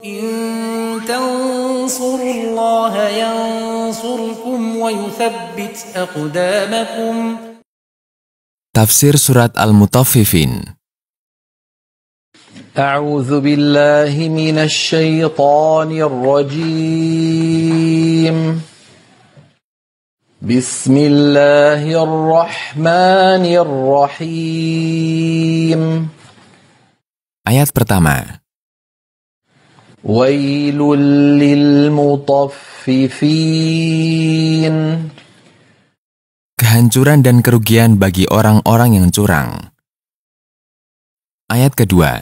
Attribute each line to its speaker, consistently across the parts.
Speaker 1: إن تنصروا الله ينصركم ويثبت أقدامكم.
Speaker 2: Tafsir Surat Al-Mutaffifin.
Speaker 3: أعوذ بالله من الشيطان الرجيم. بسم الله الرحمن الرحيم.
Speaker 2: Ayat pertama.
Speaker 3: ويل للمطففين.
Speaker 2: Kehancuran dan kerugian bagi orang-orang yang curang. Ayat kedua.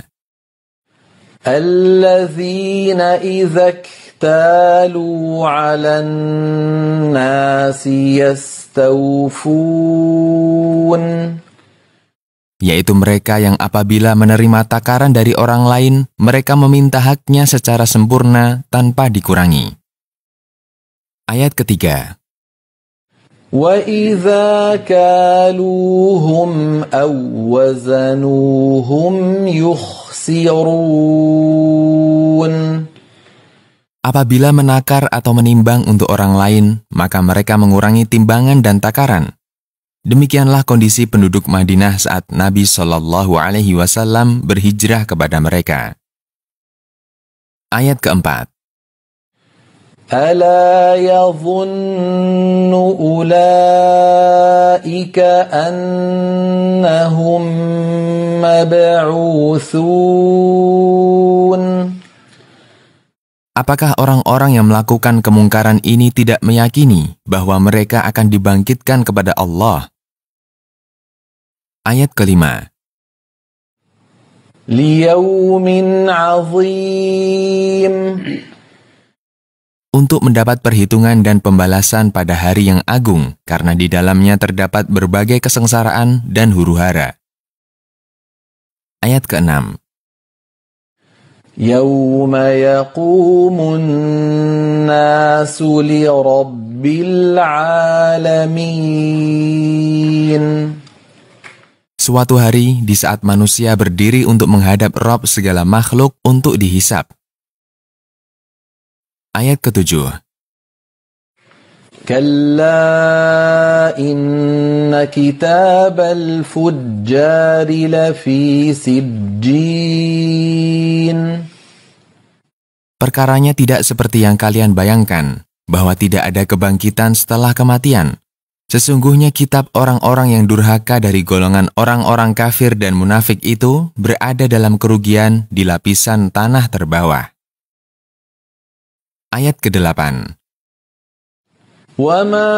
Speaker 3: الذين إذا اكتالوا على الناس يستوفون.
Speaker 2: Yaitu mereka yang apabila menerima takaran dari orang lain, mereka meminta haknya secara sempurna tanpa dikurangi. Ayat ketiga.
Speaker 3: وَإِذَا كَالُوهُمْ أَوْ وَّزَنُوهُمْ يُخْسِرُونَ.
Speaker 2: Apabila menakar atau menimbang untuk orang lain, maka mereka mengurangi timbangan dan takaran. Demikianlah kondisi penduduk Madinah saat Nabi Shallallahu Alaihi Wasallam berhijrah kepada mereka. Ayat keempat.
Speaker 3: أَلَا يَظُنُّ أُولَئِكَ أَنَّهُمْ مَبْعُوثُونَ.
Speaker 2: Apakah orang-orang yang melakukan kemungkaran ini tidak meyakini bahwa mereka akan dibangkitkan kepada Allah? Ayat kelima.
Speaker 3: لِيَوْمٍ عَظِيمٍ.
Speaker 2: Untuk mendapat perhitungan dan pembalasan pada hari yang agung, karena di dalamnya terdapat berbagai kesengsaraan dan huru-hara. Ayat keenam.
Speaker 3: يَوْمَ يَقُومُ النَّاسُ لِرَبِّ الْعَالَمِينَ.
Speaker 2: Suatu hari di saat manusia berdiri untuk menghadap Rabb segala makhluk untuk dihisab. Ayat ketujuh.
Speaker 3: كَلَّا إِنَّ كِتَابَ الْفُجَّارِ لَفِي سِجِّينٍ.
Speaker 2: Perkaranya tidak seperti yang kalian bayangkan, bahwa tidak ada kebangkitan setelah kematian. Sesungguhnya kitab orang-orang yang durhaka dari golongan orang-orang kafir dan munafik itu berada dalam kerugian di lapisan tanah terbawah. Ayat ke-8.
Speaker 3: وَمَا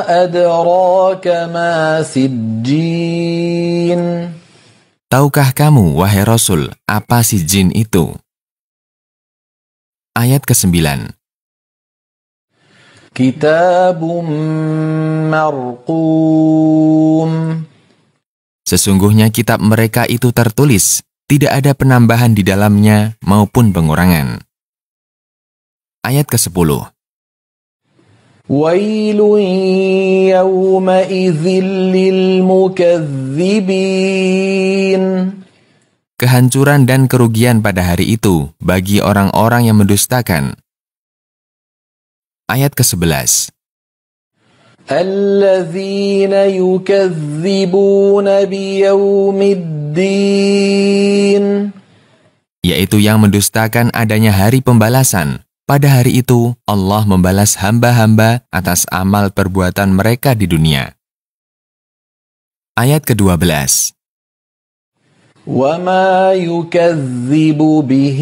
Speaker 3: أَدْرَاكَ مَا سِجِّينٌ.
Speaker 2: Tahukah kamu, wahai Rasul, apa sijjin itu? Ayat ke-9.
Speaker 3: كِتَابٌ مَّرْقُومٌ.
Speaker 2: Sesungguhnya kitab mereka itu tertulis, tidak ada penambahan di dalamnya maupun pengurangan. Ayat ke-10.
Speaker 3: وَيْلٌ يَوْمَئِذٍ لِّلْمُكَذِّبِينَ.
Speaker 2: Kehancuran dan kerugian pada hari itu bagi orang-orang yang mendustakan. Ayat ke-11.
Speaker 3: الَّذِينَ يُكَذِّبُونَ بِيَوْمِ الدِّينِ.
Speaker 2: Yaitu yang mendustakan adanya hari pembalasan. Pada hari itu, Allah membalas hamba-hamba atas amal perbuatan mereka di dunia. Ayat ke-12.
Speaker 3: وَمَا يُكَذِّبُ بِهِ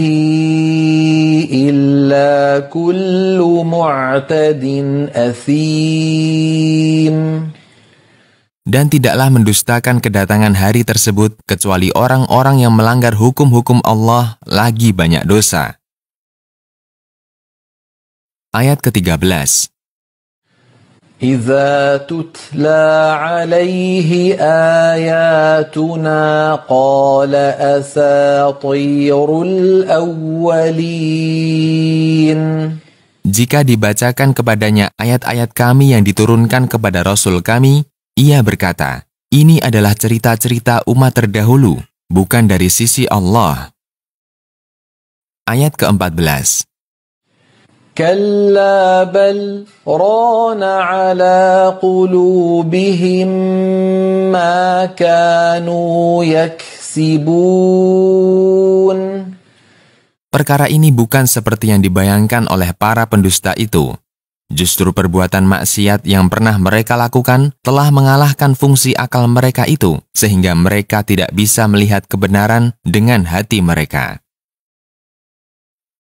Speaker 3: إِلَّا كُلُّ مُعْتَدٍ أَثِيمٍ.
Speaker 2: Dan tidaklah mendustakan kedatangan hari tersebut kecuali orang-orang yang melanggar hukum-hukum Allah lagi banyak dosa. Ayat ke-13.
Speaker 3: إِذَا تُتْلَى عَلَيْهِ آيَاتُنَا قَالَ أَسَاطِيرُ الْأَوَّلِينَ.
Speaker 2: Jika dibacakan kepadanya ayat-ayat kami yang diturunkan kepada Rasul kami, ia berkata, ini adalah cerita-cerita umat terdahulu, bukan dari sisi Allah. Ayat ke-14.
Speaker 3: كلا بل ران على قلوبهم ما كانوا يكسبون.
Speaker 2: Perkara ini bukan seperti yang dibayangkan oleh para pendusta itu. Justru perbuatan maksiat yang pernah mereka lakukan telah mengalahkan fungsi akal mereka itu, sehingga mereka tidak bisa melihat kebenaran dengan hati mereka.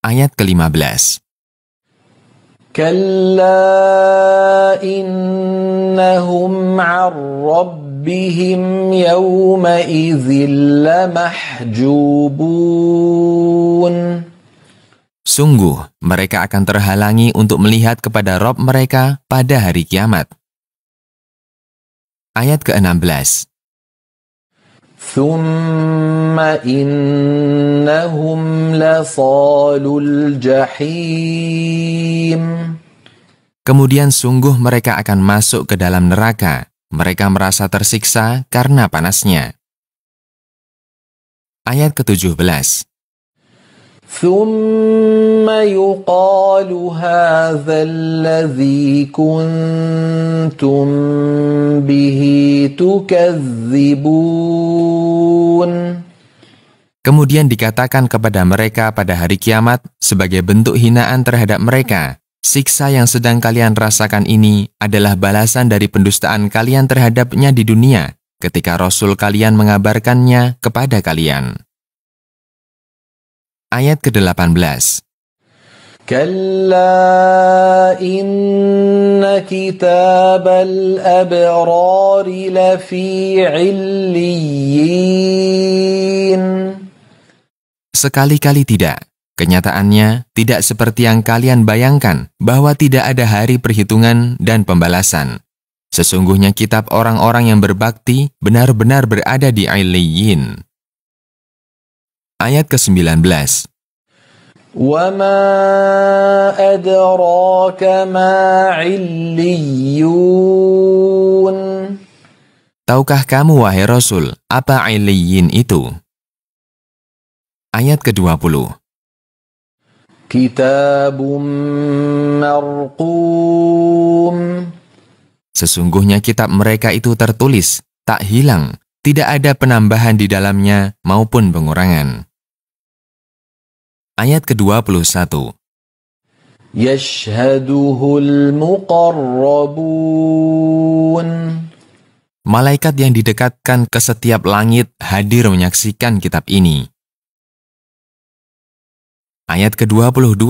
Speaker 2: Ayat ke-15.
Speaker 3: كلا إنهم عن ربهم يومئذ لمحجوبون.
Speaker 2: Sungguh, mereka akan terhalangi untuk melihat kepada Rabb mereka pada hari kiamat. Ayat ke-16.
Speaker 3: ثم إنهم لصالو الجحيم.
Speaker 2: Kemudian sungguh mereka akan masuk ke dalam neraka. Mereka merasa tersiksa karena panasnya. Ayat ke-17.
Speaker 3: ثم يقال هذا الذي كنتم به تكذبون.
Speaker 2: Kemudian dikatakan kepada mereka pada hari kiamat sebagai bentuk hinaan terhadap mereka, siksa yang sedang kalian rasakan ini adalah balasan dari pendustaan kalian terhadapnya di dunia ketika Rasul kalian mengabarkannya kepada kalian. Ayat ke-18.
Speaker 3: كلا إن كتاب الأبرار لفي عليين.
Speaker 2: Sekali-kali tidak. Kenyataannya tidak seperti yang kalian bayangkan bahwa tidak ada hari perhitungan dan pembalasan. Sesungguhnya kitab orang-orang yang berbakti benar-benar berada di Illiyin. Ayat ke-19.
Speaker 3: وَمَا أَدْرَاكَ مَا عِلِّيُّونَ.
Speaker 2: Tahukah kamu, wahai Rasul, apa Illiyin itu? Ayat ke-20.
Speaker 3: كِتَابٌ مَّرْقُومٌ.
Speaker 2: Sesungguhnya kitab mereka itu tertulis, tak hilang, tidak ada penambahan di dalamnya maupun pengurangan. Ayat ke-21.
Speaker 3: يَشْهَدُهُ الْمُقَرَّبُونَ.
Speaker 2: Malaikat yang didekatkan ke setiap langit hadir menyaksikan kitab ini. Ayat ke-22.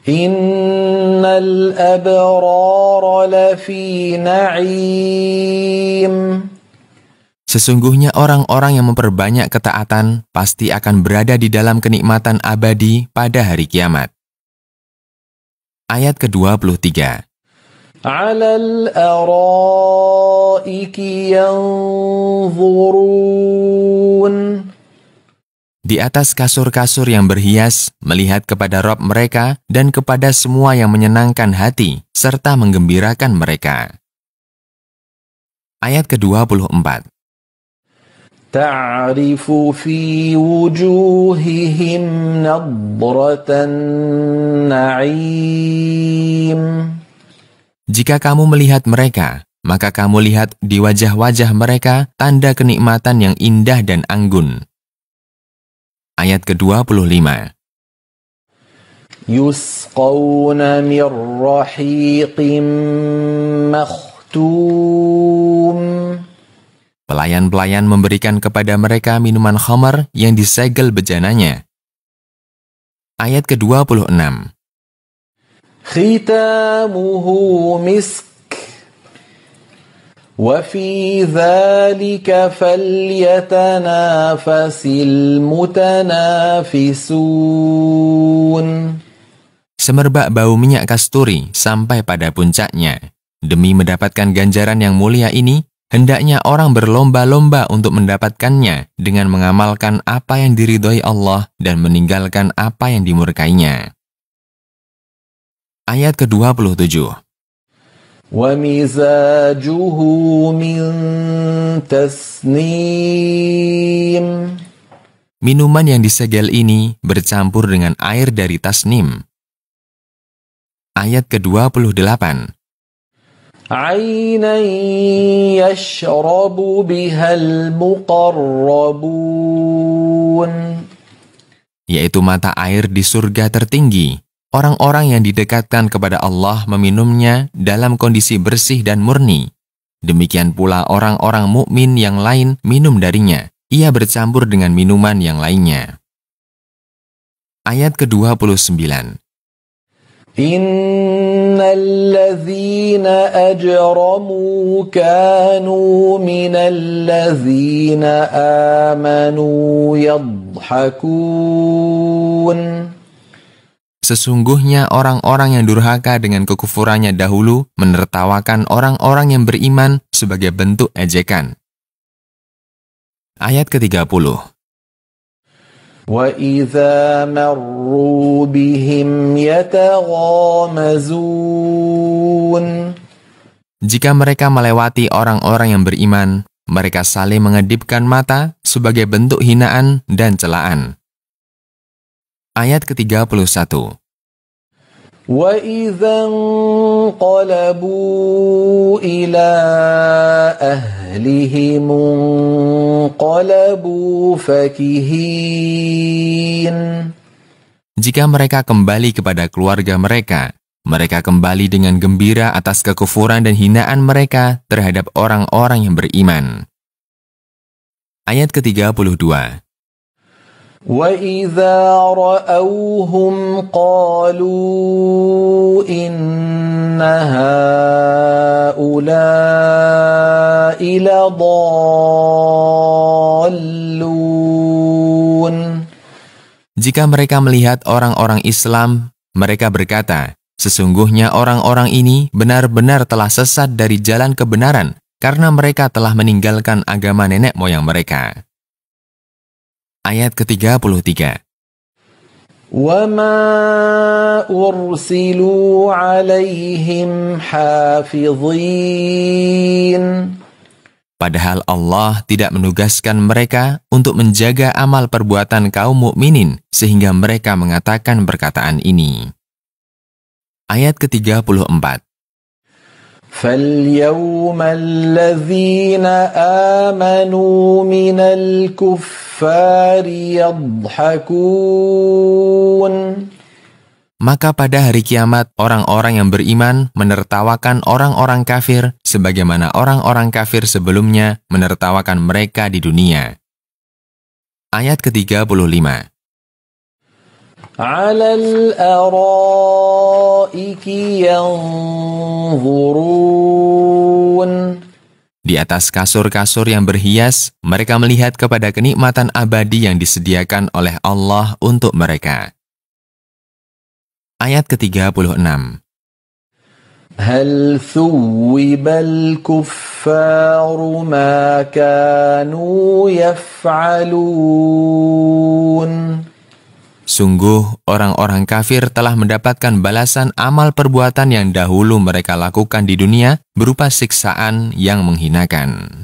Speaker 3: إِنَّ الْأَبْرَارَ لَفِي نَعِيمٍ.
Speaker 2: Sesungguhnya orang-orang yang memperbanyak ketaatan pasti akan berada di dalam kenikmatan abadi pada hari kiamat. Ayat ke-23.
Speaker 3: عَلَى الْأَرَائِكِ يَنظُرُونَ.
Speaker 2: Di atas kasur-kasur yang berhias, melihat kepada Rabb mereka dan kepada semua yang menyenangkan hati, serta menggembirakan mereka. Ayat ke-24.
Speaker 3: تَعْرِفُ فِي وُجُوهِهِمْ نَضْرَةَ النَّعِيمِ.
Speaker 2: Jika kamu melihat mereka, maka kamu lihat di wajah-wajah mereka tanda kenikmatan yang indah dan anggun. Ayat ke-25.
Speaker 3: يُسْقَوْنَ مِنْ رَحِيقٍ مَخْتُومٍ.
Speaker 2: Pelayan-pelayan memberikan kepada mereka minuman khamar yang disegel bejananya. Ayat ke-26.
Speaker 3: ختامه مسك وفي ذلك فليتنافس المتنافسون.
Speaker 2: Semerbak bau minyak kasturi sampai pada puncaknya. Demi mendapatkan ganjaran yang mulia ini, hendaknya orang berlomba-lomba untuk mendapatkannya dengan mengamalkan apa yang diridhoi Allah dan meninggalkan apa yang dimurkainya. Ayat ke-27.
Speaker 3: وَمِزَاجُهُ مِن تَسْنِيمٍ.
Speaker 2: Minuman yang disegel ini bercampur dengan air dari tasnim. Ayat ke-28.
Speaker 3: عينا يشرب بها المقربون
Speaker 2: Yaitu mata air di surga tertinggi. Orang-orang yang didekatkan kepada Allah meminumnya dalam kondisi bersih dan murni. Demikian pula orang-orang mukmin yang lain minum darinya. Ia bercampur dengan minuman yang lainnya. Ayat ke-29.
Speaker 3: إن الذين أجرموا كانوا من الذين آمنوا يضحكون
Speaker 2: Sesungguhnya orang-orang yang durhaka dengan kekufurannya dahulu menertawakan orang-orang yang beriman sebagai bentuk ejekan. Ayat ke-30.
Speaker 3: وَإِذَا مَرُّوا بِهِمْ يَتَغَامَزُونَ
Speaker 2: Jika mereka melewati orang-orang yang beriman, mereka saling mengedipkan mata sebagai bentuk hinaan dan celaan. Ayat ke-31.
Speaker 3: وَإِذَا انقَلَبُوا إِلَى أَهْلِهِمُ انقَلَبُوا فَكِهِينَ
Speaker 2: Jika mereka kembali kepada keluarga mereka, mereka kembali dengan gembira atas kekufuran dan hinaan mereka terhadap orang-orang yang beriman. Ayat ke-32.
Speaker 3: وَإِذَا رَأَوْهُمْ قَالُوا إِنَّ هَؤُلَاءِ لَضَالُّونَ
Speaker 2: Jika mereka melihat orang-orang Islam, mereka berkata, sesungguhnya orang-orang ini benar-benar telah sesat dari jalan kebenaran karena mereka telah meninggalkan agama nenek moyang mereka. Ayat ke-33.
Speaker 3: وَمَا أُرْسِلُوا عَلَيْهِمْ حَافِظِينَ
Speaker 2: Padahal Allah tidak menugaskan mereka untuk menjaga amal perbuatan kaum mukminin sehingga mereka mengatakan perkataan ini. Ayat ke-34.
Speaker 3: فَالْيَوْمَ الَّذِينَ آمَنُوا مِنَ الْكُفَّارِ يَضْحَكُونَ
Speaker 2: Maka pada hari kiamat, orang-orang yang beriman menertawakan orang-orang kafir sebagaimana orang-orang kafir sebelumnya menertawakan mereka di dunia. Ayat ke-35.
Speaker 3: عَلَى الْأَرَائِكِ يَنظُرُونَ
Speaker 2: Di atas kasur-kasur yang berhias, mereka melihat kepada kenikmatan abadi yang disediakan oleh Allah untuk mereka. Ayat ke-36.
Speaker 3: هَلْ ثُوِّبَ الْكُفَّارُ مَا كَانُوا يَفْعَلُونَ
Speaker 2: Sungguh, orang-orang kafir telah mendapatkan balasan amal perbuatan yang dahulu mereka lakukan di dunia berupa siksaan yang menghinakan.